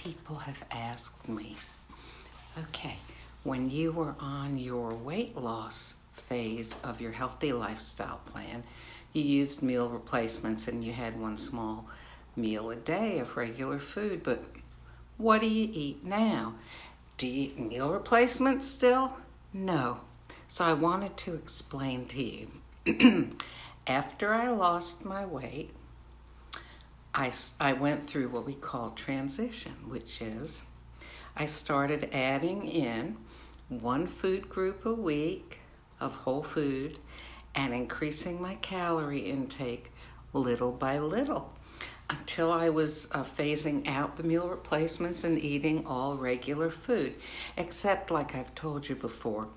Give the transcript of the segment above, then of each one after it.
people have asked me, okay, when you were on your weight loss phase of your healthy lifestyle plan, you used meal replacements and you had one small meal a day of regular food, but what do you eat now? Do you eat meal replacements still? No. So I wanted to explain to you. After I lost my weight, I went through what we call transition, which is I started adding in one food group a week of whole food and increasing my calorie intake little by little until I was phasing out the meal replacements and eating all regular food. Except, like I've told you before,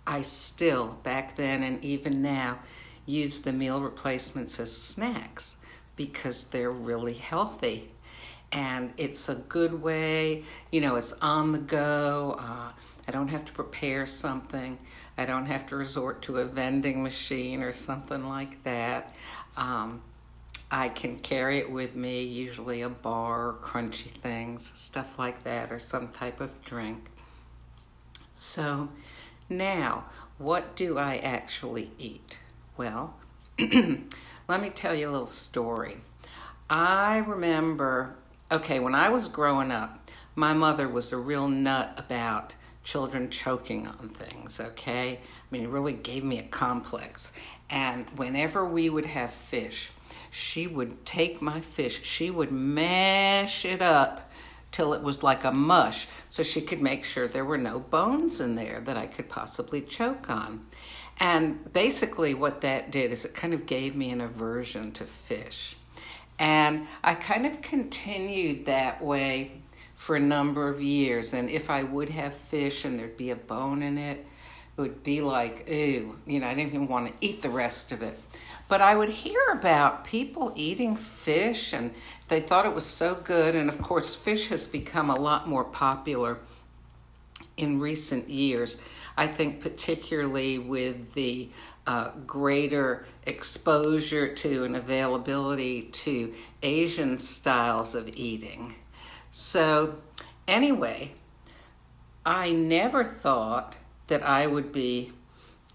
I still, back then and even now, use the meal replacements as snacks because they're really healthy. And it's a good way, it's on the go. I don't have to prepare something. I don't have to resort to a vending machine or something like that. I can carry it with me, usually a bar, crunchy things, stuff like that, or some type of drink. So now, what do I actually eat? Well, let me tell you a little story. I remember, when I was growing up, my mother was a real nut about children choking on things, okay? It really gave me a complex. And whenever we would have fish, she would take my fish, she would mash it up till it was like a mush so she could make sure there were no bones in there that I could possibly choke on. And basically what that did is it kind of gave me an aversion to fish. And I kind of continued that way for a number of years. And if I would have fish and there'd be a bone in it, it would be like, ew, I didn't even want to eat the rest of it. But I would hear about people eating fish and they thought it was so good. And of course, fish has become a lot more popular in recent years. I think particularly with the greater exposure to and availability to Asian styles of eating. So anyway, I never thought that I would be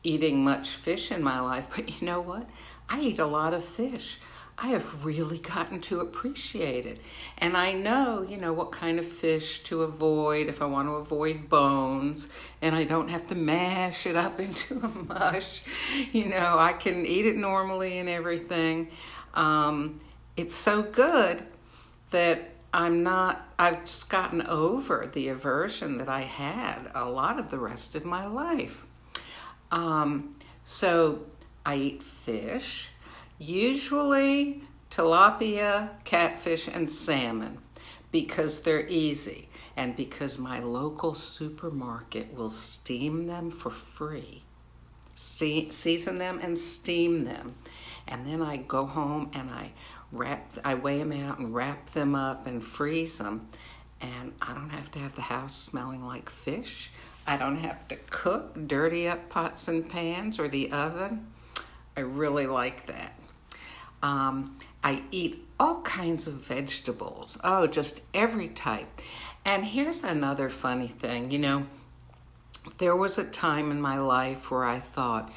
eating much fish in my life, but you know what? I eat a lot of fish. I have really gotten to appreciate it. And I know, what kind of fish to avoid if I want to avoid bones, and I don't have to mash it up into a mush. I can eat it normally and everything. It's so good that I've just gotten over the aversion that I had a lot of the rest of my life. So I eat fish. Usually tilapia, catfish, and salmon because they're easy and because my local supermarket will steam them for free. Season them and steam them. And then I go home and I weigh them out and wrap them up and freeze them. And I don't have to have the house smelling like fish. I don't have to cook, dirty up pots and pans or the oven. I really like that. I eat all kinds of vegetables. Oh, just every type. And here's another funny thing. There was a time in my life where I thought,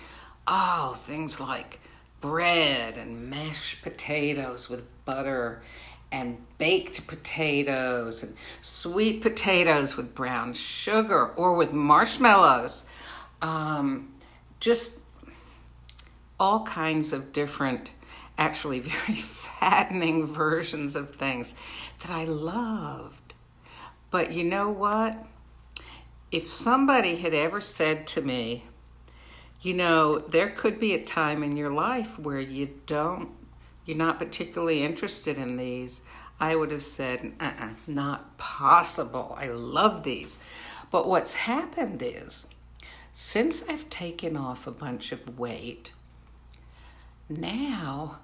things like bread and mashed potatoes with butter and baked potatoes and sweet potatoes with brown sugar or with marshmallows. Just all kinds of different, actually very fattening versions of things that I loved. But you know what? If somebody had ever said to me, there could be a time in your life where you're not particularly interested in these, I would have said, not possible. I love these. But what's happened is, since I've taken off a bunch of weight, now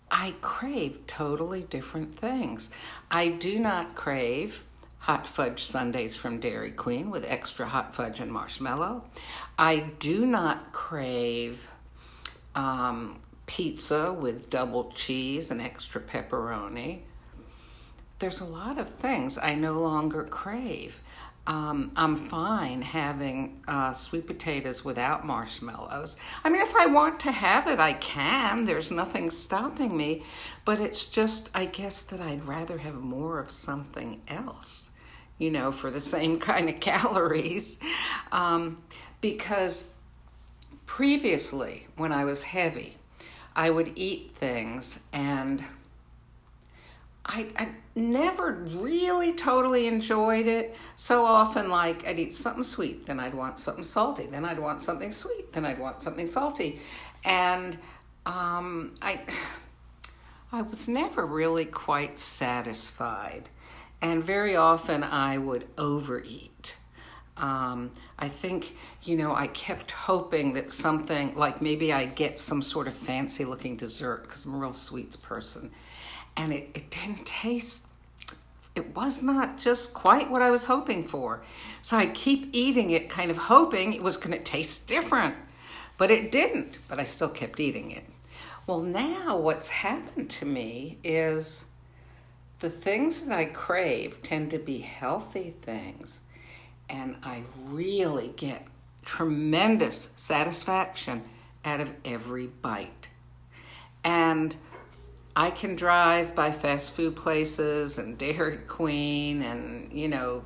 I crave totally different things. I do not crave hot fudge sundaes from Dairy Queen with extra hot fudge and marshmallow. I do not crave pizza with double cheese and extra pepperoni. there's a lot of things I no longer crave. I'm fine having sweet potatoes without marshmallows. I mean, if I want to have it, I can. There's nothing stopping me. But it's just, I guess, that I'd rather have more of something else, for the same kind of calories. Because previously, when I was heavy, I would eat things and I never really totally enjoyed it. So often, like, I'd eat something sweet, then I'd want something salty, then I'd want something sweet, then I'd want something salty. And I was never really quite satisfied. And very often I would overeat. I think, I kept hoping that something, like maybe I'd get some sort of fancy looking dessert because I'm a real sweets person. And it didn't taste, it was not just quite what I was hoping for. So I'd keep eating it, kind of hoping it was going to taste different. But it didn't, but I still kept eating it. Well, now what's happened to me is the things that I crave tend to be healthy things. And I really get tremendous satisfaction out of every bite. And I can drive by fast food places and Dairy Queen and,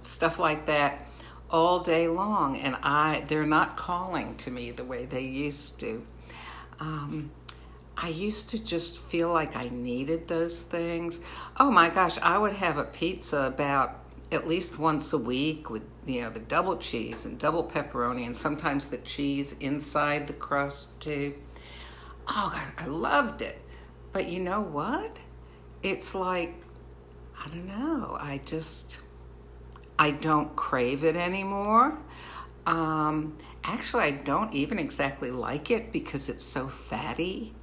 stuff like that all day long. And they're not calling to me the way they used to. I used to just feel like I needed those things. Oh my gosh, I would have a pizza about at least once a week with, the double cheese and double pepperoni and sometimes the cheese inside the crust too. Oh God, I loved it. But you know what? It's like, I don't know, I don't crave it anymore. Actually, I don't even exactly like it because it's so fatty.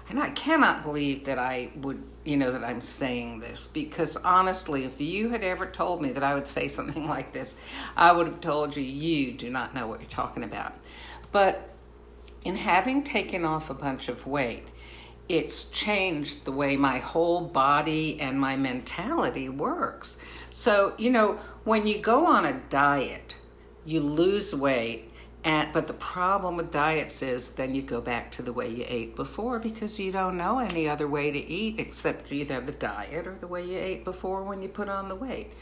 And I cannot believe that I would, that I'm saying this, because honestly, if you had ever told me that I would say something like this, I would have told you, you do not know what you're talking about. But in having taken off a bunch of weight, it's changed the way my whole body and my mentality works. So, when you go on a diet, you lose weight. But the problem with diets is then you go back to the way you ate before because you don't know any other way to eat except either the diet or the way you ate before when you put on the weight.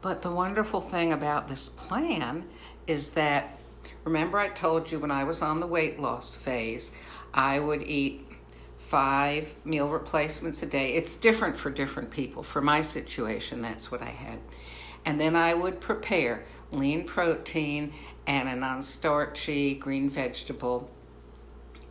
But the wonderful thing about this plan is that, remember I told you when I was on the weight loss phase, I would eat 5 meal replacements a day. It's different for different people. For my situation, that's what I had. And then I would prepare lean protein and a non-starchy green vegetable.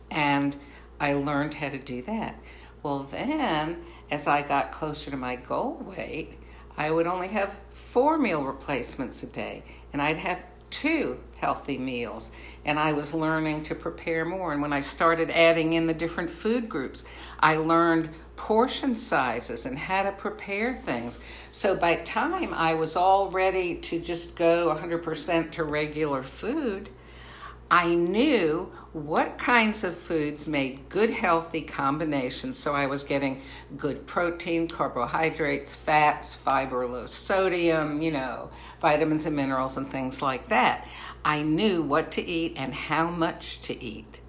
And I learned how to do that. Well, then, as I got closer to my goal weight, I would only have 4 meal replacements a day. And I'd have 2 healthy meals. And I was learning to prepare more. And when I started adding in the different food groups, I learned portion sizes and how to prepare things. So by the time I was all ready to just go 100% to regular food, I knew what kinds of foods made good healthy combinations. So I was getting good protein, carbohydrates, fats, fiber, low sodium, vitamins and minerals and things like that. I knew what to eat and how much to eat.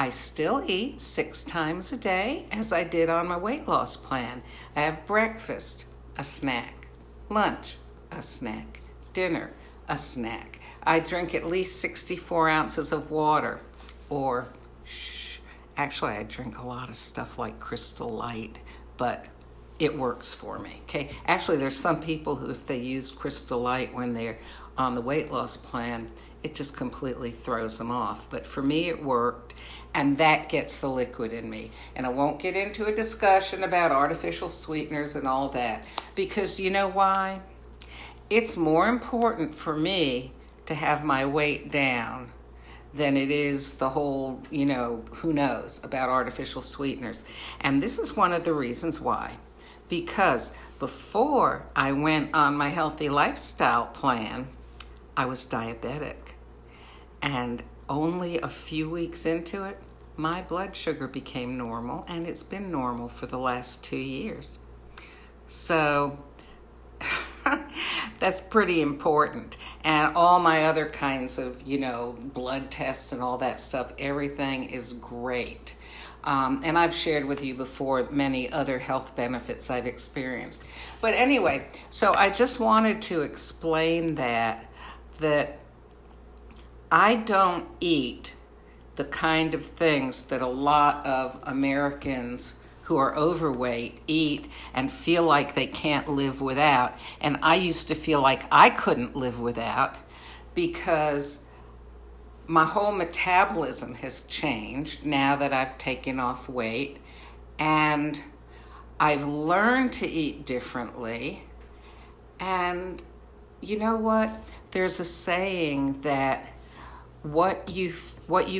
I still eat 6 times a day as I did on my weight loss plan. I have breakfast, a snack, lunch, a snack, dinner, a snack. I drink at least 64 ounces of water, actually I drink a lot of stuff like Crystal Light, but it works for me, okay? Actually, there's some people who, if they use Crystal Light when they're on the weight loss plan, it just completely throws them off. But for me, it worked, and that gets the liquid in me. And I won't get into a discussion about artificial sweeteners and all that, because you know why? It's more important for me to have my weight down than it is the whole, who knows about artificial sweeteners. And this is one of the reasons why. Because before I went on my healthy lifestyle plan, I was diabetic. And only a few weeks into it, my blood sugar became normal, and it's been normal for the last 2 years. So that's pretty important. And all my other kinds of, blood tests and all that stuff, everything is great. And I've shared with you before many other health benefits I've experienced. But anyway, so I just wanted to explain that I don't eat the kind of things that a lot of Americans who are overweight eat and feel like they can't live without. And I used to feel like I couldn't live without because my whole metabolism has changed now that I've taken off weight, and I've learned to eat differently. And you know what? There's a saying that what you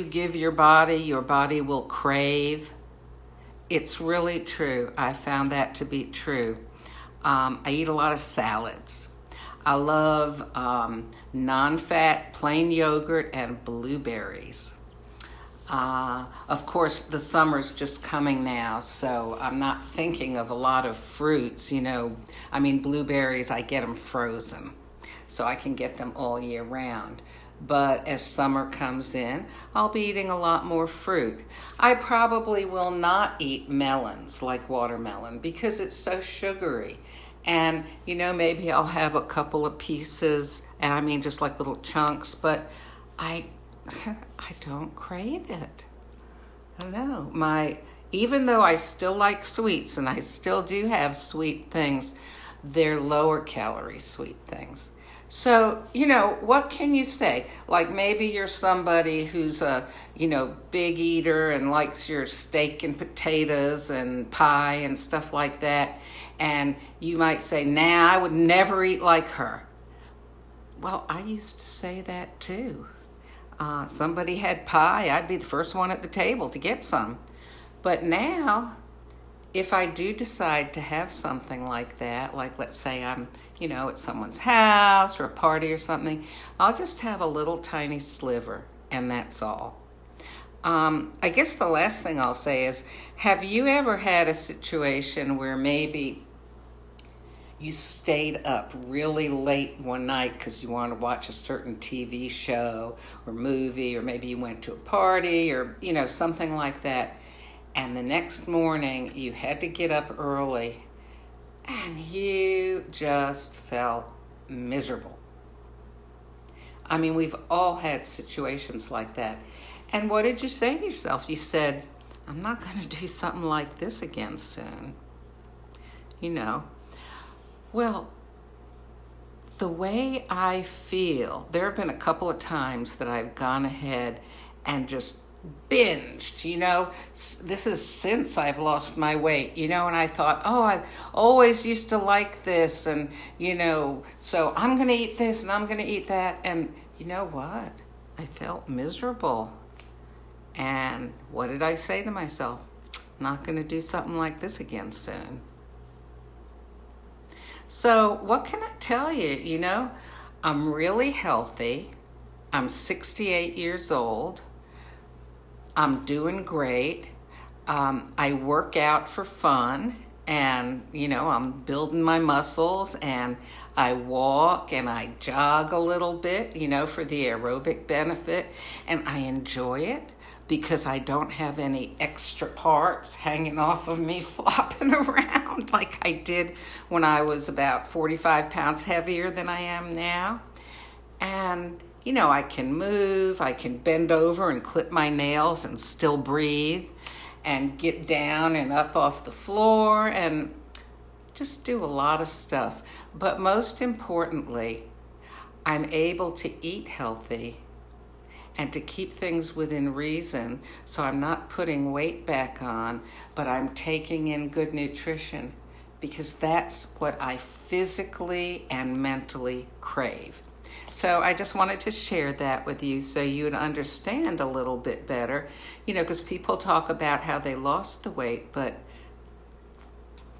give your body will crave. It's really true. I found that to be true. I eat a lot of salads. I love non-fat plain yogurt and blueberries. Of course, the summer's just coming now, so I'm not thinking of a lot of fruits. Blueberries, I get them frozen, so I can get them all year round. But as summer comes in, I'll be eating a lot more fruit. I probably will not eat melons like watermelon because it's so sugary. And, maybe I'll have a couple of pieces, and just like little chunks, but I don't crave it. I don't know. Even though I still like sweets, and I still do have sweet things, they're lower calorie sweet things. So, what can you say? Like maybe you're somebody who's a, big eater and likes your steak and potatoes and pie and stuff like that. And you might say, nah, I would never eat like her. Well, I used to say that too. Somebody had pie, I'd be the first one at the table to get some. But now, if I do decide to have something like that, like let's say I'm, at someone's house or a party or something, I'll just have a little tiny sliver, and that's all. I guess the last thing I'll say is, have you ever had a situation where maybe you stayed up really late one night because you wanted to watch a certain TV show or movie, or maybe you went to a party or, something like that, and the next morning you had to get up early and you just felt miserable? We've all had situations like that. And what did you say to yourself? You said, I'm not going to do something like this again soon. Well, the way I feel, there have been a couple of times that I've gone ahead and just binged, this is since I've lost my weight, and I thought, I always used to like this, and, so I'm going to eat this and I'm going to eat that. And you know what? I felt miserable. And what did I say to myself? I'm not going to do something like this again soon. So what can I tell you? I'm really healthy. I'm 68 years old. I'm doing great. I work out for fun, and, I'm building my muscles, and I walk and I jog a little bit, for the aerobic benefit, and I enjoy it because I don't have any extra parts hanging off of me flopping around like I did when I was about 45 pounds heavier than I am now. And I can move, I can bend over and clip my nails and still breathe, and get down and up off the floor and just do a lot of stuff. But most importantly, I'm able to eat healthy and to keep things within reason, so I'm not putting weight back on, but I'm taking in good nutrition, because that's what I physically and mentally crave. So I just wanted to share that with you so you would understand a little bit better, because people talk about how they lost the weight, but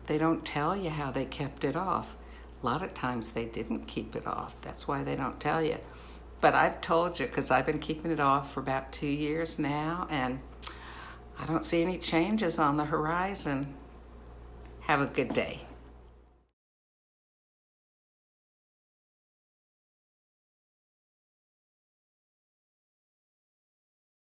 they don't tell you how they kept it off. A lot of times they didn't keep it off. That's why they don't tell you. But I've told you, because I've been keeping it off for about 2 years now, and I don't see any changes on the horizon. Have a good day.